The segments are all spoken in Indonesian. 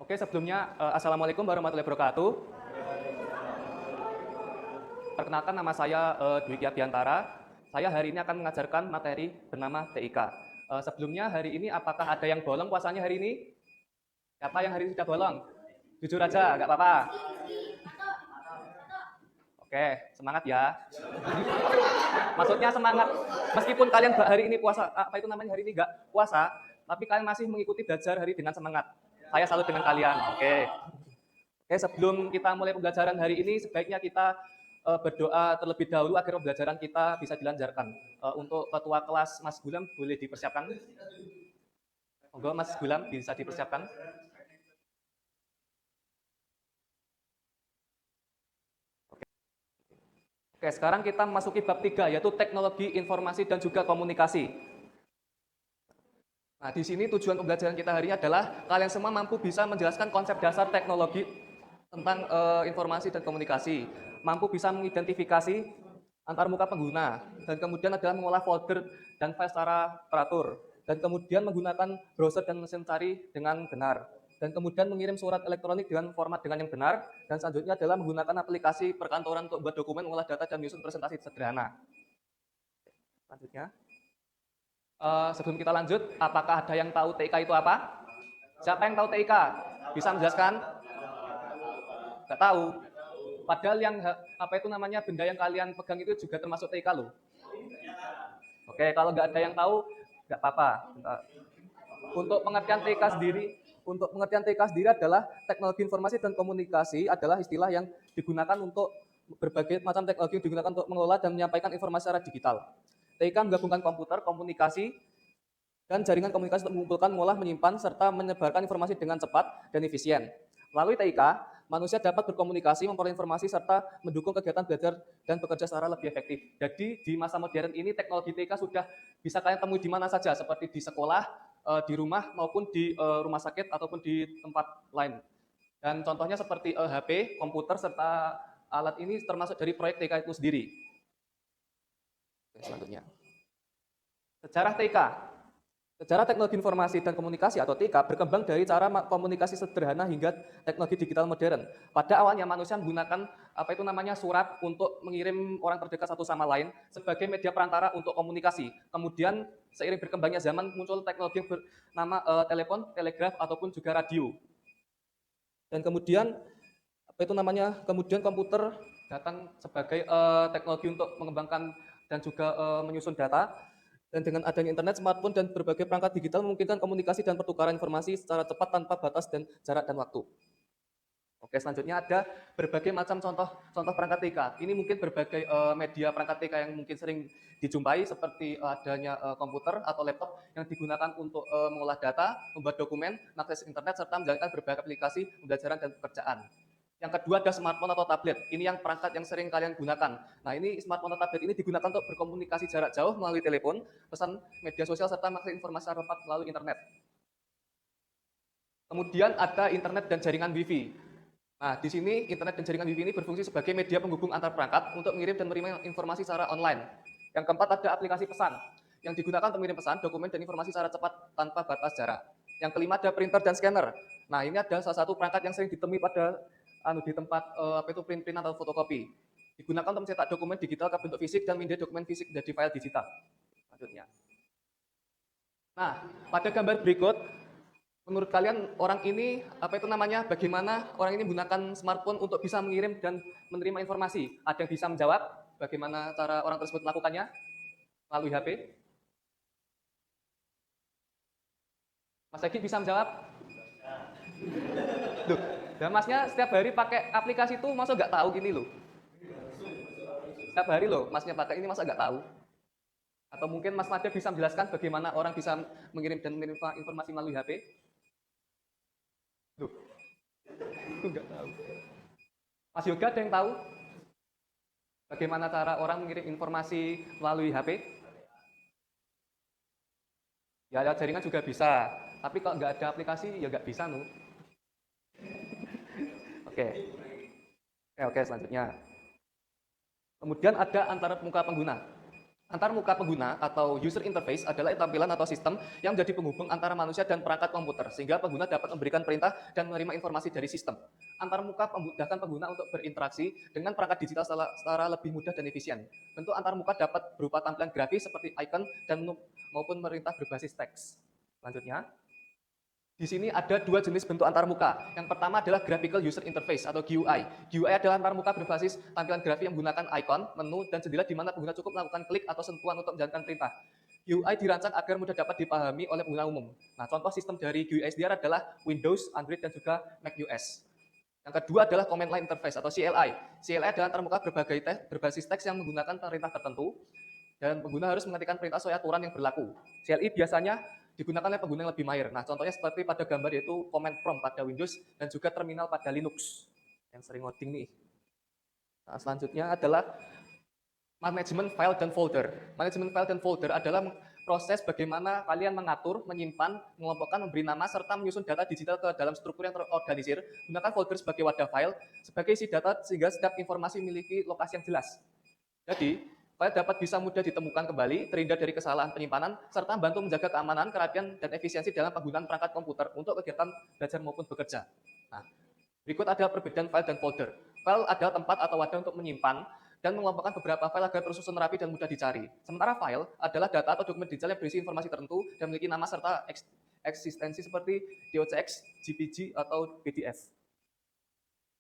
Oke, sebelumnya Assalamualaikum warahmatullahi wabarakatuh. Perkenalkan, nama saya Dwi Biantara. Saya hari ini akan mengajarkan materi bernama TIK. Sebelumnya hari ini apakah ada yang bolong puasanya hari ini? Siapa yang hari ini sudah bolong? Jujur aja, nggak apa-apa. Oke, semangat ya. Maksudnya semangat. Meskipun kalian hari ini puasa, hari ini nggak puasa, tapi kalian masih mengikuti belajar hari dengan semangat. Saya salut dengan kalian. Oke, sebelum kita mulai pembelajaran hari ini, sebaiknya kita berdoa terlebih dahulu agar pembelajaran kita bisa dilancarkan. Untuk ketua kelas Mas Gulam boleh dipersiapkan. Monggo Mas Gulam bisa dipersiapkan. Oke, sekarang kita memasuki bab 3, yaitu teknologi informasi dan juga komunikasi. Nah, di sini tujuan pembelajaran kita hari ini adalah kalian semua mampu bisa menjelaskan konsep dasar teknologi tentang informasi dan komunikasi, mampu bisa mengidentifikasi antar muka pengguna, dan kemudian adalah mengolah folder dan file secara teratur, dan kemudian menggunakan browser dan mesin cari dengan benar, dan kemudian mengirim surat elektronik dengan format dengan yang benar, dan selanjutnya adalah menggunakan aplikasi perkantoran untuk membuat dokumen, mengolah data, dan menyusun presentasi sederhana. Selanjutnya, sebelum kita lanjut, apakah ada yang tahu TIK itu apa? Siapa yang tahu TIK? Bisa menjelaskan? Nggak tahu. Padahal yang benda yang kalian pegang itu juga termasuk TIK loh. Oke, kalau nggak ada yang tahu, nggak apa-apa. Untuk pengertian TIK sendiri adalah teknologi informasi dan komunikasi adalah istilah yang digunakan untuk berbagai macam teknologi yang digunakan untuk mengelola dan menyampaikan informasi secara digital. TIK menggabungkan komputer, komunikasi, dan jaringan komunikasi untuk mengumpulkan, mengolah, menyimpan, serta menyebarkan informasi dengan cepat dan efisien. Melalui TIK, manusia dapat berkomunikasi, memperoleh informasi, serta mendukung kegiatan belajar dan bekerja secara lebih efektif. Jadi di masa modern ini teknologi TIK sudah bisa kalian temui di mana saja, seperti di sekolah, di rumah, maupun di rumah sakit, ataupun di tempat lain. Dan contohnya seperti HP, komputer, serta alat ini termasuk dari proyek TIK itu sendiri. Oke, selanjutnya. Sejarah TIK. Sejarah teknologi informasi dan komunikasi atau TIK berkembang dari cara komunikasi sederhana hingga teknologi digital modern. Pada awalnya manusia menggunakan surat untuk mengirim orang terdekat satu sama lain sebagai media perantara untuk komunikasi. Kemudian seiring berkembangnya zaman muncul teknologi yang bernama telepon, telegraf ataupun juga radio. Dan kemudian kemudian komputer datang sebagai teknologi untuk mengembangkan dan juga menyusun data. Dan dengan adanya internet, smartphone, dan berbagai perangkat digital memungkinkan komunikasi dan pertukaran informasi secara cepat tanpa batas dan jarak dan waktu. Oke, selanjutnya ada berbagai macam contoh perangkat TIK. Ini mungkin berbagai media perangkat TIK yang mungkin sering dijumpai, seperti adanya komputer atau laptop yang digunakan untuk mengolah data, membuat dokumen, mengakses internet, serta menjalankan berbagai aplikasi pembelajaran dan pekerjaan. Yang kedua ada smartphone atau tablet. Ini yang perangkat yang sering kalian gunakan. Nah, ini smartphone atau tablet ini digunakan untuk berkomunikasi jarak jauh melalui telepon, pesan media sosial, serta mengakses informasi secara cepat melalui internet. Kemudian ada internet dan jaringan Wi-Fi. Nah, di sini internet dan jaringan Wi-Fi ini berfungsi sebagai media penghubung antar perangkat untuk mengirim dan menerima informasi secara online. Yang keempat ada aplikasi pesan yang digunakan untuk mengirim pesan, dokumen, dan informasi secara cepat tanpa batas jarak. Yang kelima ada printer dan scanner. Nah, ini adalah salah satu perangkat yang sering ditemui pada di tempat print atau fotokopi. Digunakan untuk mencetak dokumen digital ke bentuk fisik dan memindai dokumen fisik menjadi file digital. Selanjutnya. Nah, pada gambar berikut, menurut kalian orang ini bagaimana orang ini menggunakan smartphone untuk bisa mengirim dan menerima informasi? Ada yang bisa menjawab bagaimana cara orang tersebut melakukannya melalui HP? Mas Egi bisa menjawab? Loh, dan masnya setiap hari pakai aplikasi itu masa nggak tahu gini loh? Setiap hari loh masnya pakai ini, masa nggak tahu? Atau mungkin Mas Mada bisa menjelaskan bagaimana orang bisa mengirim dan menerima informasi melalui HP? Loh, itu nggak tahu. Mas Yoga ada yang tahu bagaimana cara orang mengirim informasi melalui HP? Ya, jaringan juga bisa, tapi kalau nggak ada aplikasi ya nggak bisa nu. Oke, selanjutnya. Kemudian ada antar muka pengguna. Antarmuka pengguna atau user interface adalah tampilan atau sistem yang menjadi penghubung antara manusia dan perangkat komputer, sehingga pengguna dapat memberikan perintah dan menerima informasi dari sistem. Antarmuka memudahkan pengguna untuk berinteraksi dengan perangkat digital secara lebih mudah dan efisien. Bentuk antarmuka dapat berupa tampilan grafis seperti icon dan maupun perintah berbasis teks. Selanjutnya, di sini ada dua jenis bentuk antarmuka. Yang pertama adalah Graphical User Interface atau GUI. GUI adalah antarmuka berbasis tampilan grafis yang menggunakan ikon, menu, dan jendela di mana pengguna cukup melakukan klik atau sentuhan untuk menjalankan perintah. GUI dirancang agar mudah dapat dipahami oleh pengguna umum. Nah, contoh sistem dari GUI sendiri adalah Windows, Android, dan juga Mac OS. Yang kedua adalah Command Line Interface atau CLI. CLI adalah antarmuka berbasis teks yang menggunakan perintah tertentu, dan pengguna harus mengetikkan perintah sesuai aturan yang berlaku. CLI biasanya digunakan oleh pengguna yang lebih mahir. Nah, contohnya seperti pada gambar yaitu command prompt pada Windows dan juga terminal pada Linux yang sering ngoding nih. Nah, selanjutnya adalah manajemen file dan folder. Manajemen file dan folder adalah proses bagaimana kalian mengatur, menyimpan, mengelompokkan, memberi nama, serta menyusun data digital ke dalam struktur yang terorganisir. Gunakan folder sebagai wadah file, sebagai isi data sehingga setiap informasi memiliki lokasi yang jelas. Jadi, file dapat bisa mudah ditemukan kembali, terhindar dari kesalahan penyimpanan, serta membantu menjaga keamanan, kerapian, dan efisiensi dalam penggunaan perangkat komputer untuk kegiatan belajar maupun bekerja. Nah, berikut adalah perbedaan file dan folder. File adalah tempat atau wadah untuk menyimpan dan mengelompokkan beberapa file agar tersusun rapi dan mudah dicari. Sementara file adalah data atau dokumen digital yang berisi informasi tertentu dan memiliki nama serta eksistensi seperti DOCX, JPG, atau PDF.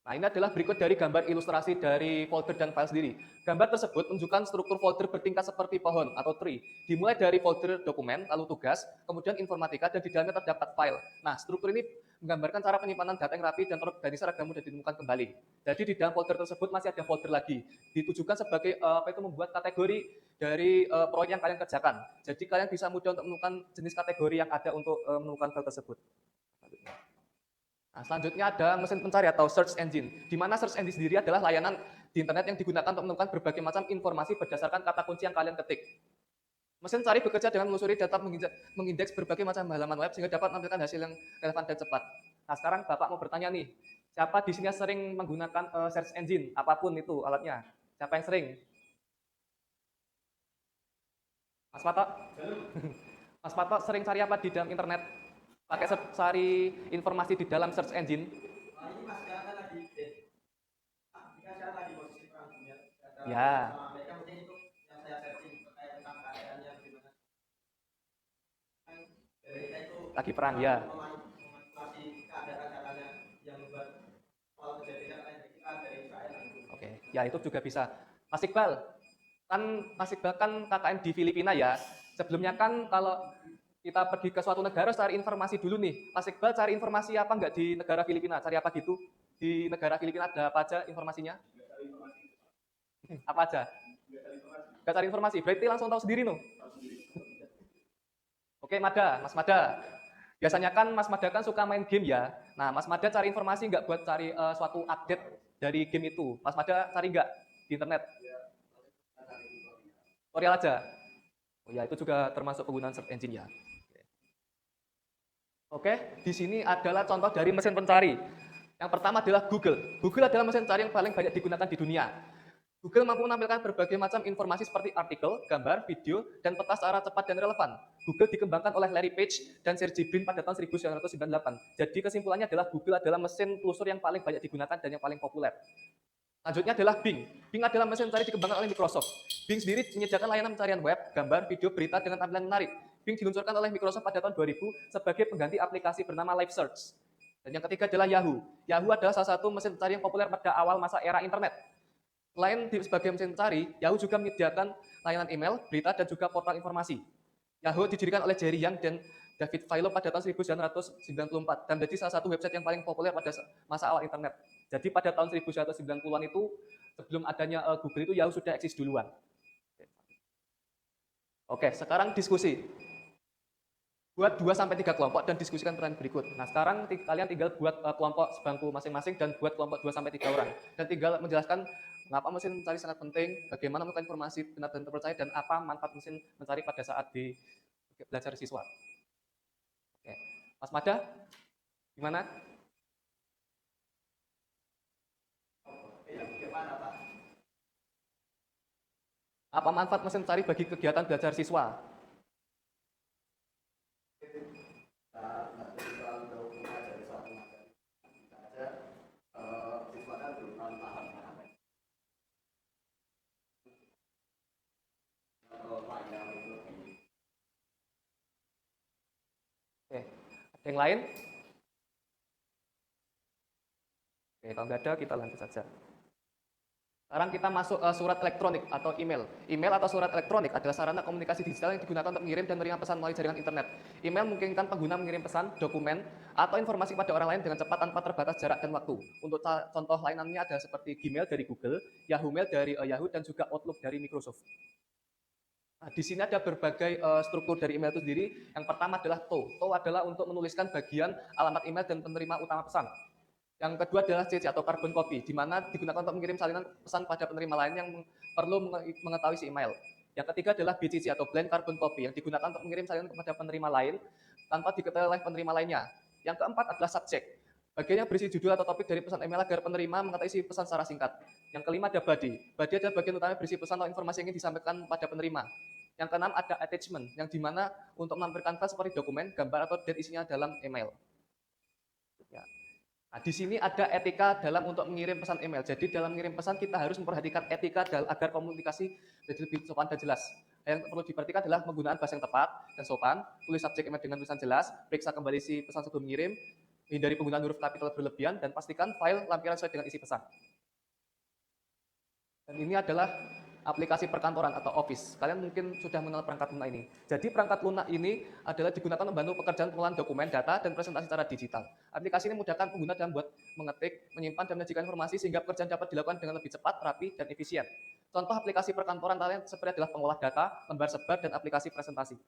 Nah, ini adalah berikut dari gambar ilustrasi dari folder dan file sendiri. Gambar tersebut menunjukkan struktur folder bertingkat seperti pohon atau tree. Dimulai dari folder dokumen, lalu tugas, kemudian informatika, dan di dalamnya terdapat file. Nah, struktur ini menggambarkan cara penyimpanan data yang rapi dan terorganisir agar mudah ditemukan kembali. Jadi di dalam folder tersebut masih ada folder lagi. Ditujukan sebagai membuat kategori dari proyek yang kalian kerjakan. Jadi kalian bisa mudah untuk menemukan jenis kategori yang ada untuk menemukan file tersebut. Nah, selanjutnya ada mesin pencari atau search engine, di mana search engine sendiri adalah layanan di internet yang digunakan untuk menemukan berbagai macam informasi berdasarkan kata kunci yang kalian ketik. Mesin cari bekerja dengan menelusuri data mengindeks berbagai macam halaman web sehingga dapat menampilkan hasil yang relevan dan cepat. Nah, sekarang Bapak mau bertanya nih, siapa di sini sering menggunakan search engine, apapun itu alatnya? Siapa yang sering? Mas Patok? Mas Patok sering cari apa di dalam internet? Pakai cari informasi di dalam search engine? Ini Mas kan lagi sekarang lagi posisi perang dunia. Ya. Mereka mungkin itu yang saya searching terkait tentang keadaannya gimana. Mereka itu lagi perang ya. Memanipulasi keadaan-keadaannya yang membuat soal kejadian lain kita dari Israel. Oke, ya itu juga bisa. Mas Iqbal, Mas Iqbal kan KKN di Filipina ya. Sebelumnya kan kalau kita pergi ke suatu negara cari informasi dulu nih. Mas Iqbal cari informasi apa enggak di negara Filipina? Cari apa gitu? Di negara Filipina ada apa aja informasinya? Apa aja? Enggak cari informasi. Berarti langsung tahu sendiri no? Oke, Mada, Mas Mada. Biasanya kan Mas Mada kan suka main game ya. Nah, Mas Mada cari informasi enggak buat cari suatu update dari game itu? Mas Mada cari enggak di internet? Tutorial aja. Oh ya, itu juga termasuk penggunaan search engine ya. Oke, di sini adalah contoh dari mesin pencari. Yang pertama adalah Google. Google adalah mesin pencari yang paling banyak digunakan di dunia. Google mampu menampilkan berbagai macam informasi seperti artikel, gambar, video, dan peta secara cepat dan relevan. Google dikembangkan oleh Larry Page dan Sergey Brin pada tahun 1998. Jadi kesimpulannya adalah Google adalah mesin telusur yang paling banyak digunakan dan yang paling populer. Selanjutnya adalah Bing. Bing adalah mesin pencari dikembangkan oleh Microsoft. Bing sendiri menyediakan layanan pencarian web, gambar, video, berita dengan tampilan menarik. Bing diluncurkan oleh Microsoft pada tahun 2000 sebagai pengganti aplikasi bernama Live Search. Dan yang ketiga adalah Yahoo. Yahoo adalah salah satu mesin pencari yang populer pada awal masa era internet. Selain sebagai mesin pencari, Yahoo juga menyediakan layanan email, berita, dan juga portal informasi. Yahoo didirikan oleh Jerry Yang dan David Filo pada tahun 1994 dan menjadi salah satu website yang paling populer pada masa awal internet. Jadi pada tahun 1990-an itu, sebelum adanya Google itu Yahoo sudah eksis duluan. Oke, sekarang diskusi. Buat 2-3 kelompok dan diskusikan pertanyaan berikut. Nah, sekarang kalian tinggal buat kelompok sebangku masing-masing dan buat kelompok 2-3 orang. Dan tinggal menjelaskan mengapa mesin mencari sangat penting, bagaimana menemukan informasi benar dan terpercaya, dan apa manfaat mesin mencari pada saat di belajar siswa. Oke. Mas Mada, gimana? Apa manfaat mesin pencari bagi kegiatan belajar siswa? Oke, ada yang lain? Oke, kalau nggak ada kita lanjut saja. Sekarang kita masuk ke surat elektronik atau email. Email atau surat elektronik adalah sarana komunikasi digital yang digunakan untuk mengirim dan menerima pesan melalui jaringan internet. Email memungkinkan pengguna mengirim pesan, dokumen, atau informasi pada orang lain dengan cepat tanpa terbatas jarak dan waktu. Untuk contoh lainannya ada seperti Gmail dari Google, Yahoo Mail dari Yahoo, dan juga Outlook dari Microsoft. Nah, di sini ada berbagai struktur dari email itu sendiri. Yang pertama adalah to. To adalah untuk menuliskan bagian alamat email dan penerima utama pesan. Yang kedua adalah CC atau carbon copy, di mana digunakan untuk mengirim salinan pesan pada penerima lain yang perlu mengetahui si email. Yang ketiga adalah BCC atau blank carbon copy, yang digunakan untuk mengirim salinan kepada penerima lain tanpa diketahui oleh penerima lainnya. Yang keempat adalah subject, bagian yang berisi judul atau topik dari pesan email agar penerima mengetahui isi pesan secara singkat. Yang kelima ada body. Body adalah bagian utama berisi pesan atau informasi yang ingin disampaikan pada penerima. Yang keenam ada attachment, yang dimana untuk menampilkan file seperti dokumen, gambar, atau date isinya dalam email. Ya. Nah, di sini ada etika dalam untuk mengirim pesan email. Jadi dalam mengirim pesan kita harus memperhatikan etika agar komunikasi jadi lebih sopan dan jelas. Yang perlu diperhatikan adalah penggunaan bahasa yang tepat dan sopan, tulis subjek email dengan tulisan jelas, periksa kembali si pesan sebelum mengirim, hindari penggunaan huruf kapital berlebihan, dan pastikan file lampiran sesuai dengan isi pesan. Dan ini adalah aplikasi perkantoran atau Office. Kalian mungkin sudah mengenal perangkat lunak ini. Jadi perangkat lunak ini adalah digunakan membantu pekerjaan pengolahan dokumen, data, dan presentasi secara digital. Aplikasi ini memudahkan pengguna dalam buat mengetik, menyimpan, dan menyajikan informasi sehingga pekerjaan dapat dilakukan dengan lebih cepat, rapi, dan efisien. Contoh aplikasi perkantoran kalian seperti adalah pengolah data, lembar sebar, dan aplikasi presentasi.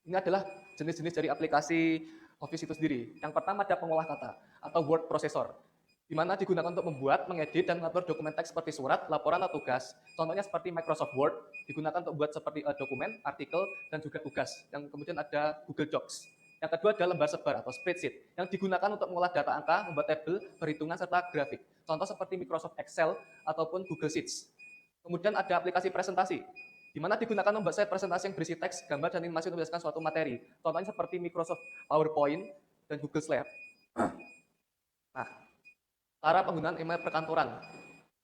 Ini adalah jenis-jenis dari aplikasi Office itu sendiri. Yang pertama ada pengolah kata atau word processor, di mana digunakan untuk membuat, mengedit, dan mengatur dokumen teks seperti surat, laporan, atau tugas. Contohnya seperti Microsoft Word, digunakan untuk membuat seperti dokumen, artikel, dan juga tugas. Yang kemudian ada Google Docs. Yang kedua adalah lembar sebar atau spreadsheet, yang digunakan untuk mengolah data angka, membuat tabel, perhitungan, serta grafik. Contoh seperti Microsoft Excel ataupun Google Sheets. Kemudian ada aplikasi presentasi, di mana digunakan membuat slide presentasi yang berisi teks, gambar, dan animasi untuk menjelaskan suatu materi. Contohnya seperti Microsoft PowerPoint dan Google Slide. Nah, cara penggunaan email perkantoran.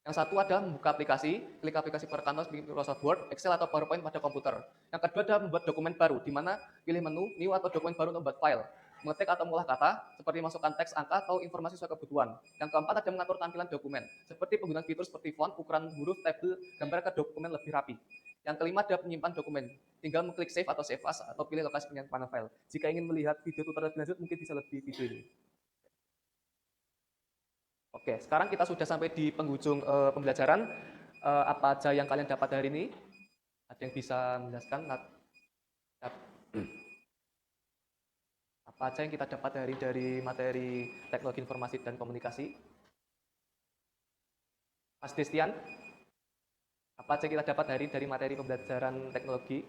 Yang satu adalah membuka aplikasi, klik aplikasi perkantoran seperti Microsoft Word, Excel, atau PowerPoint pada komputer. Yang kedua adalah membuat dokumen baru, di mana pilih menu, new, atau dokumen baru untuk membuat file. Mengetik atau mengolah kata, seperti masukkan teks, angka, atau informasi sesuai kebutuhan. Yang keempat ada mengatur tampilan dokumen, seperti penggunaan fitur seperti font, ukuran huruf, tabel, gambar ke dokumen lebih rapi. Yang kelima ada menyimpan dokumen, tinggal mengklik save atau save as, atau pilih lokasi penyimpanan file. Jika ingin melihat video tutorial lebih lanjut, mungkin bisa lebih video ini. Oke, sekarang kita sudah sampai di penghujung pembelajaran. Apa aja yang kalian dapat hari ini? Ada yang bisa menjelaskan? Apa aja yang kita dapat dari materi teknologi informasi dan komunikasi? Mas Destian, apa aja yang kita dapat dari materi pembelajaran teknologi?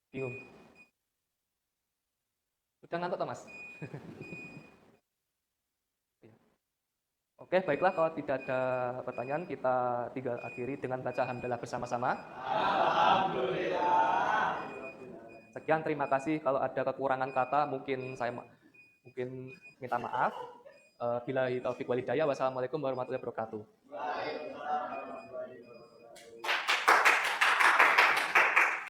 Bingung? Sudah ngantuk, Mas? Oke, baiklah, kalau tidak ada pertanyaan, kita tinggal akhiri dengan baca alhamdulillah bersama-sama. Alhamdulillah. Sekian, terima kasih. Kalau ada kekurangan kata, mungkin minta maaf. Billahi taufiq wal hidayah. Wassalamualaikum warahmatullahi wabarakatuh.